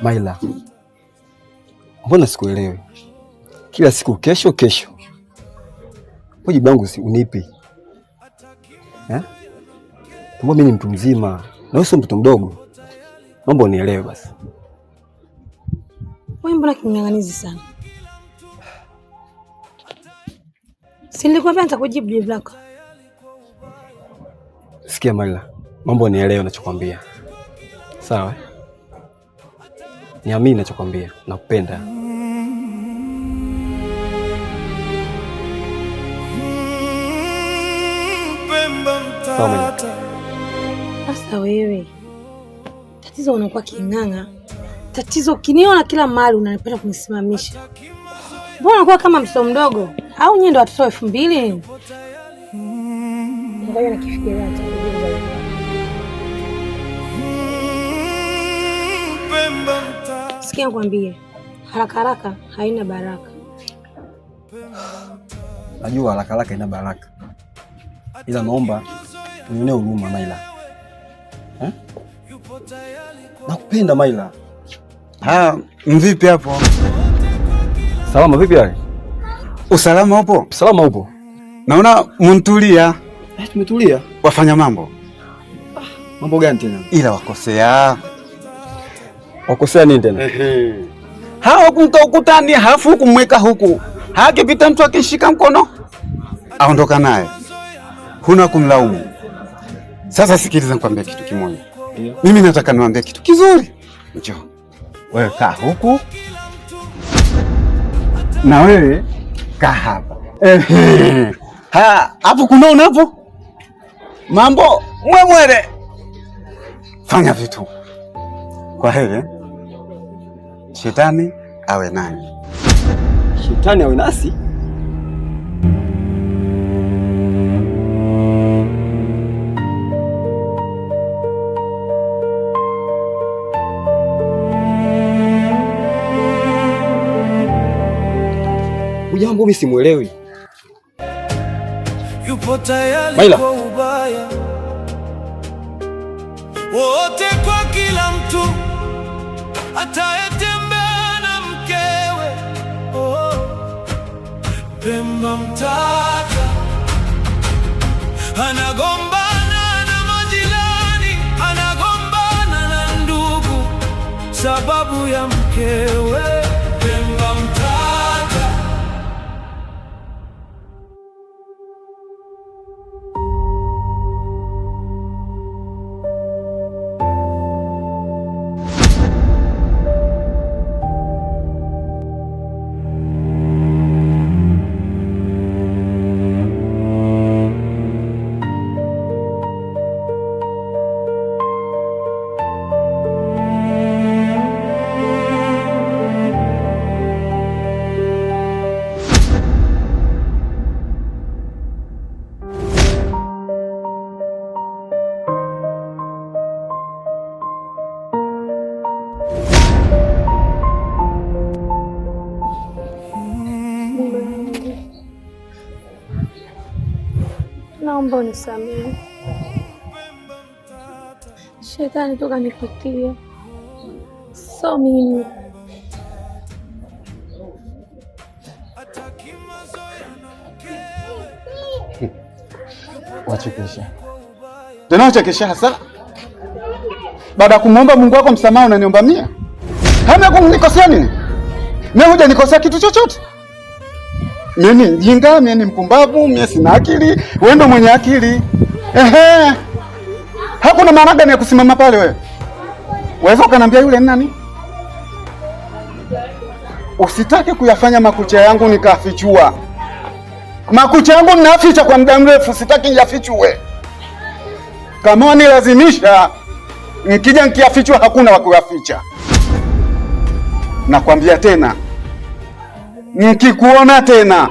Maila, mbona sikuelewi? Kila siku kesho kesho. Jibu langu si unipi? Mimi ni mtu mzima na wewe sio mtoto mdogo. Naomba unielewe basi. Wewe mbona kimng'ang'anizi sana? Si nilikwambia nitakujibu jibu lako. Sikia Maila, mambo nielewe ninachokwambia. Sawa? Niamini ninachokwambia, nakupenda. Sasa wewe, tatizo unakuwa king'ang'a. Tatizo ukiniona kila mahali unanipenda kunisimamisha. Mbona unakuwa kama mtoto mdogo? Au nyinyi ndio watoto 2000? Ngoja nikifikiria nitakujibu. Sikia nikwambie, haraka haraka haina baraka. Najua haraka haraka haina baraka. Ila naomba unionee huruma Maila. Nakupenda Maila. Mvipi hapo? Salama vipi hali? Usalama upo? Salama upo. Naona mntulia. Tumetulia. Wafanya mambo. Mambo gani tena? Ila wakosea. Wakosea nini tena? Hawa kumtoa ukutani hafu kumweka huku. Hakipita mtu akishika mkono aondoka naye. Huna kumlaumu. Sasa sikiliza nikwambie kitu kimoja. Mimi nataka niwaambie kitu kizuri. Njoo. Wewe kaa huku. Na wewe kaa hapa. Hapo kunaona hapo? Mambo mwemwere. Fanya vitu. Kwa heri. Shetani awe nani? Shetani awe nasi? Ujambo mimi simuelewi. Yupo tayari kwa ubaya wote kwa kila mtu atayetembea na mkewe. Pemba mtata anagombana na majirani, anagombana na ndugu sababu ya mkewe. Pemba mtata. Naomba unisamehe. Shetani toka nipitie. So mimi. Wachekesha. Tena wachekesha hasa. Baada ya kumwomba Mungu wako msamaha unaniomba mia? Hana kumnikosea nini? Mimi huja nikosea kitu chochote? Mimi mjinga, mimi ni mpumbavu, mimi sina akili, wewe ndo mwenye akili. Hakuna maana gani ya kusimama pale wewe? Wewe ukaniambia yule ni nani? Usitake kuyafanya makucha yangu nikafichua. Makucha yangu ninaficha kwa muda mrefu, sitaki niyafichue. Kama unilazimisha nikija nikiyafichua hakuna wa kuyaficha. Nakwambia tena. Nikikuona tena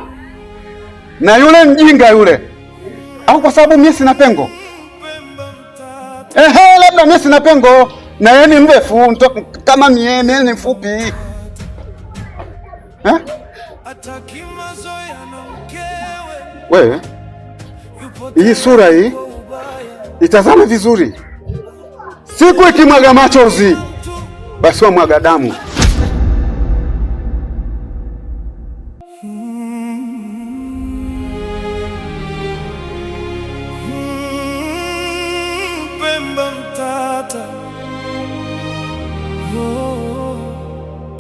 na yule mjinga yule, au kwa sababu mimi sina pengo? Labda mimi sina pengo na yeye ni mrefu kama mimi ni mfupi. Wewe hii sura hii itazame vizuri. Siku ikimwaga machozi basi wamwaga damu. Pemba mtata,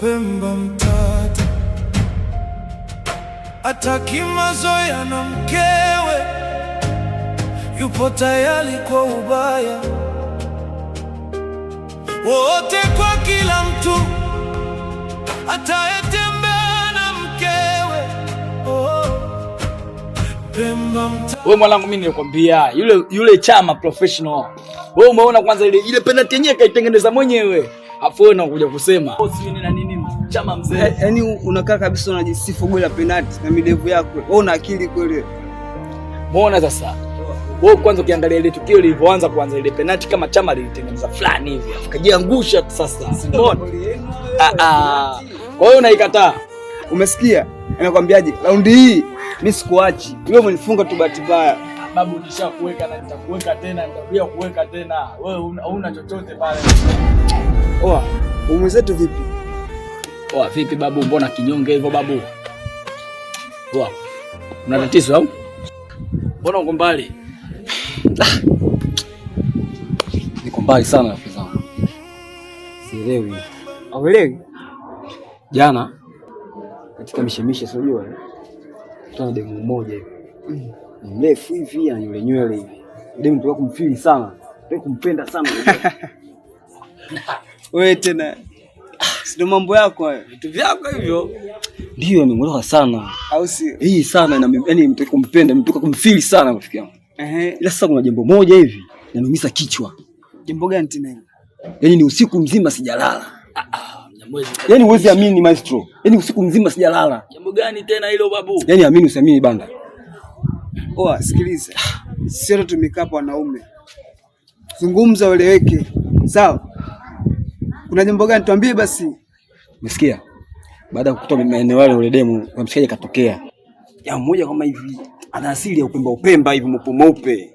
Pemba mtata, ataki mazoea na mkewe, yupo tayari kwa ubaya wote, kwa kila mtu atayetembea na mkewe. Pemba mtata. Wewe mwanangu, mimi nilikwambia yule Chama professional. Wewe umeona kwanza ile penalty yenyewe kaitengeneza mwenyewe. Afu wewe unakuja kusema bosi nini na nini Chama mzee. Yaani unakaa kabisa unajisifu goli la penalty na midevu yako. Wewe una akili kweli? Muona sasa. Wewe kwanza ukiangalia ile tukio lilivyoanza kuanza ile penalty kama Chama lilitengeneza fulani hivi. Akajiangusha sasa. Simona. Kwa hiyo unaikataa. Umesikia? Anakuambiaje? Raundi hii mimi sikuachi. Wewe umenifunga tu bahati mbaya. Babu nishakuweka na nitakuweka tena, nitarudia kuweka tena. Wewe huna chochote pale. Oa, umwezetu vipi? Oa, vipi babu, mbona kinyonge hivyo babu? Oa. Una tatizo au? Mbona uko mbali? Niko mbali sana rafiki zangu. Sielewi. Hauelewi? Jana katika mishemishe sio jua. Tuna demu mmoja hivi. Ni mrefu hivi na yule nywele hivi. Demu tulikuwa kumfili sana. Tulikuwa kumpenda sana. Wewe tena. Sio mambo yako hayo. Vitu vyako hivyo. Ndio nimemwelewa sana. Au si? Hii sana na yani mtaka kumpenda, mtaka kumfili sana rafiki yangu. Ila sasa kuna jambo moja hivi linaniumiza kichwa. Jambo gani tena hilo? Yaani ni usiku mzima sijalala. Yaani huwezi amini maestro. Yaani usiku mzima sijalala. Jambo gani tena hilo babu? Yaani amini usiamini banda. Oa, sikiliza. Sisi tumekaa hapa wanaume. Zungumza ueleweke. Sawa? Kuna jambo gani tuambie basi. Umesikia? Baada ya kukuta maeneo yale yule demu kwa mshikaji katokea. Ya mmoja kama hivi ana asili ya upemba hivi mweupe.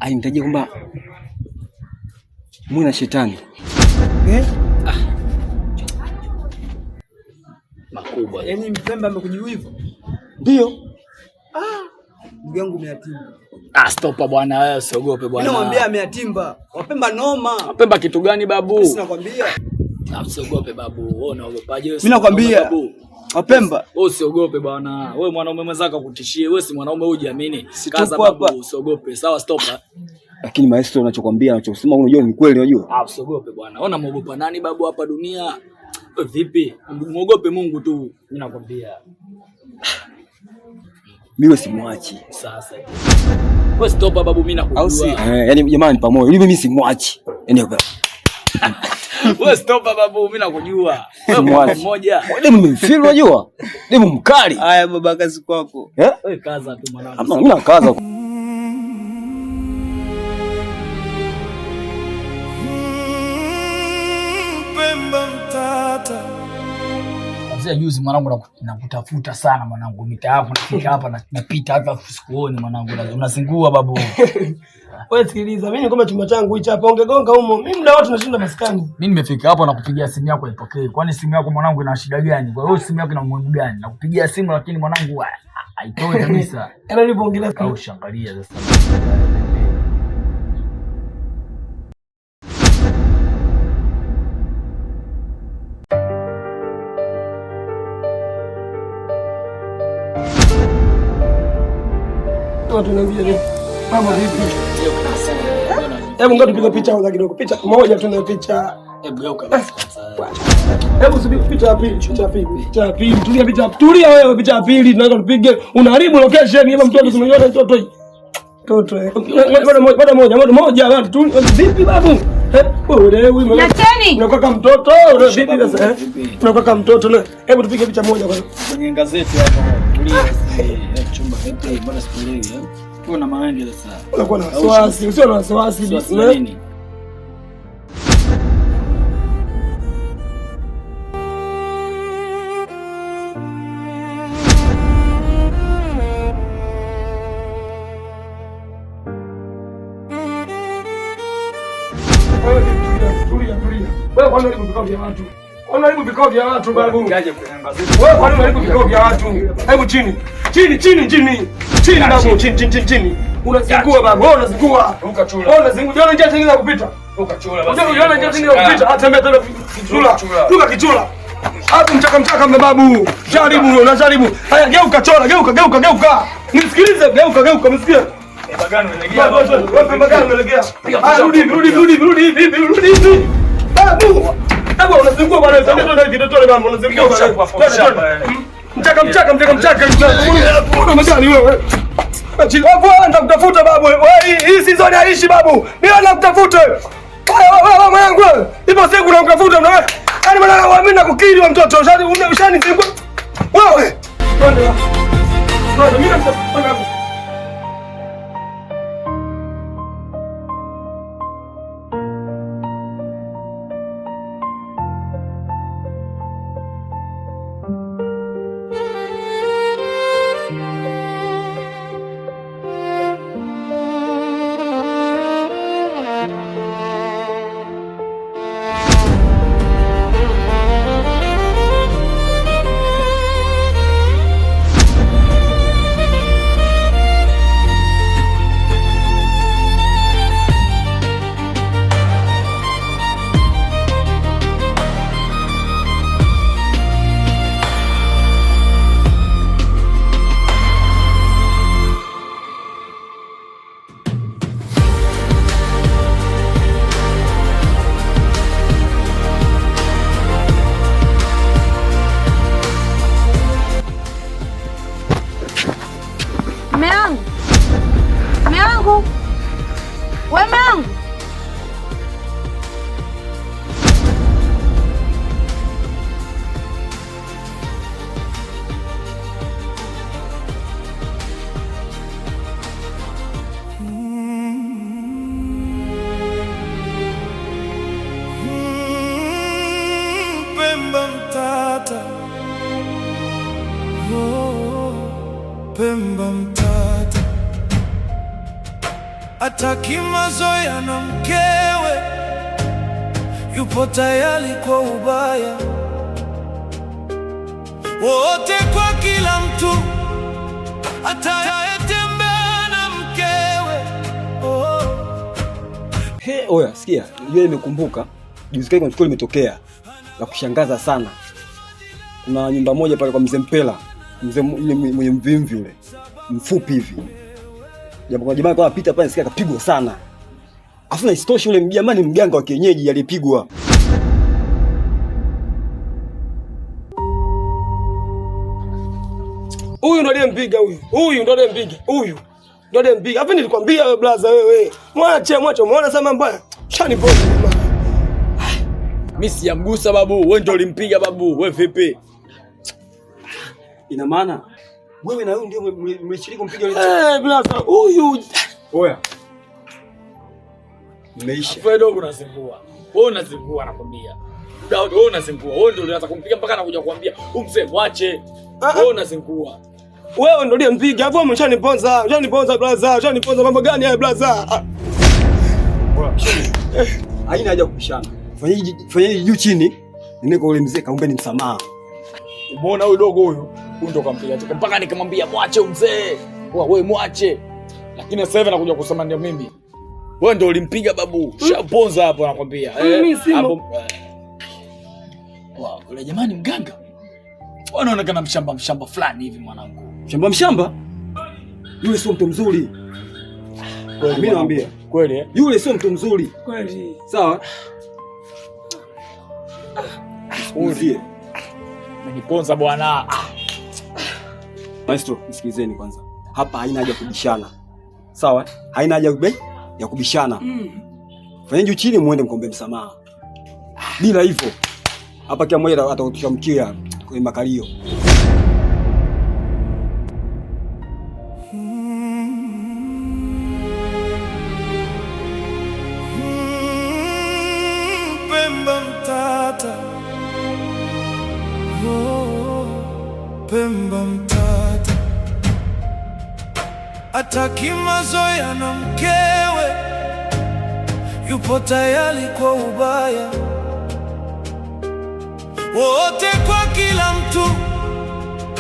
Ainitajia kwamba mwana shetani. Makubwa. Yaani Mpemba amekujiu hivyo? Ndio. Ndugu yangu umeyatimba. Stop bwana, wewe usiogope bwana. Mimi nakwambia ameyatimba. Wapemba noma. Wapemba kitu gani babu? Sisi nakwambia. Usiogope babu. Wewe unaogopaje wewe? Mimi nakwambia. Wapemba. Wewe usiogope bwana. Wewe mwanaume mwenzako akutishie. Wewe si mwanaume hujiamini. Kaza babu, usiogope. Sawa, stop. Lakini maestro unachokwambia unachosema unajua ni kweli unajua? Usiogope bwana. Ona muogopa nani babu hapa dunia? Wewe vipi? Muogope Mungu tu. Mimi nakwambia. Mimi simwachi. Sasa. Wewe stop babu, mimi nakujua. Yaani jamani pamoja. Mimi simwachi. Yaani wewe stop babu, mimi nakujua. Wewe mmoja. Demu mfili unajua? Demu mkali. Haya baba, kazi kwako. Wewe kaza tu mwanangu. Hapana, mimi nakaza. Pemba mtata. Juzi mwanangu nakutafuta sana mwanangu, mitaafu nafika hapa napita hata sikuoni mwanangu, unazingua babu. Wewe sikiliza, mimi ngoma chumba changu hicho hapa, ungegonga humo. Mimi muda wote nashinda maskani. Mimi nimefika hapa na kupigia simu yako haipokei. Kwani simu yako mwanangu ina shida gani? Kwa hiyo simu yako ina umuhimu gani? Nakupigia simu lakini mwanangu haitoi kabisa. Ana nilipoongelea au ushangalia sasa. Mama vipi? Hebu ngoja tupige picha kwanza kidogo. Picha moja tu na picha. Hebu geuka. Hebu subiri picha ya pili, picha ya pili. Picha ya pili. Tulia picha. Tulia wewe picha ya pili. Tunataka tupige. Unaharibu location hapa mtoto tumeona mtoto hii. Mtoto. Bado moja watu tu. Vipi babu? Wewe Natani. Unakoka mtoto. Vipi sasa? Unakoka mtoto na. Hebu tupige picha moja kwanza. Kwenye gazeti hapa. Tulia. Chumba kipi? Mbona sikuelewi? Kuna maana sasa. Unakuwa na wasiwasi, usio na wasiwasi. Nini? unaharibu vikao vya watu? Unaharibu vikao vya watu babu. Wewe kwa nini unaharibu vikao vya watu? Hebu chini. Chini babu, chini. Unazingua babu, wewe unazingua. Ukachula. Wewe unazingua, ndio njia nyingine ya kupita. Ukachula basi. Ndio njia nyingine ya kupita. Hata mbele tena kichula. Tuka kichula. Hapo mchaka mbeba. Unajaribu. Haya geuka chola, geuka. Nisikilize, geuka, msikie. Bagano unalegea. Wewe bagano unalegea. Rudi hivi. Babu, unazingua bwana, ndio kidotole bwana, unazingua bwana. Mchaka. Una majani wewe. Wewe ndakutafuta babu. Wewe hii season haishi babu. Mimi nakutafuta. Wewe mwanangu. Ipo siku nakutafuta na wewe. Yaani maana mimi nakukiri wa mtoto. Ushani zingua. Wewe. Ndio. Mimi nakutafuta babu. Pemba mtata ataki mazoea na mkewe, yupo tayari kwa ubaya wote, kwa kila mtu atayetembea na mkewe. Oya, sikia, unajua nimekumbuka juzi kile kuna tukio limetokea la kushangaza sana. Kuna nyumba moja pale kwa mzee Mpela, mzee mwenye mvimvi yule, mfupi hivi. Jamaa kwa anapita pale sikia akapigwa sana. Afu na isitoshe yule jamaa ni mganga wa kienyeji aliyepigwa. Huyu ndo aliyempiga huyu. Huyu ndo aliyempiga. Hapo nilikwambia wewe blaza wewe. Mwache umeona sasa mbaya. Shani boss. Mimi sijamgusa babu, wewe ndio ulimpiga babu. Wewe vipi? Ina maana wewe na huyu ndio mmeshiriki kumpiga yule. Blaza huyu. Oya. Nimeisha. Wewe dogo unazingua. Wewe unazingua nakwambia. Wewe unazingua. Wewe ndio unataka kumpiga mpaka anakuja kuambia, "Mzee mwache." Wewe unazingua. Wewe ndio uliyempiga. Hapo umeshaniponza. Ushaniponza blaza. Ushaniponza mambo gani haya blaza? Haina haja kupishana. Fanyeni juu chini. Niko ule mzee kaombeni msamaha. Umeona huyu dogo huyu ndo kampiga teke mpaka nikamwambia mwache mzee. Wewe mwache. Lakini sasa hivi anakuja kusema ndio mimi. Wewe ndio ulimpiga babu. Shaponza hapo nakwambia. Hapo. Wow, yule jamani mganga. Wanaonekana mshamba fulani hivi mwanangu. Mshamba? Yule sio mtu mzuri. Mimi naambia. Kweli eh? Yule sio mtu mzuri. Kweli. Sawa? Uzie. Umeniponza bwana. Maestro, nisikizeni kwanza. Hapa haina haja kubishana. Sawa? Haina haja ya kubishana. Fanyeni juu chini muende mkombe msamaha. Bila hivyo hapa kila mmoja atakutushamkia kwenye makalio. Pemba mtata. Pemba mtata ataki mazoea na mkewe, yupo tayari kwa ubaya wote kwa kila mtu.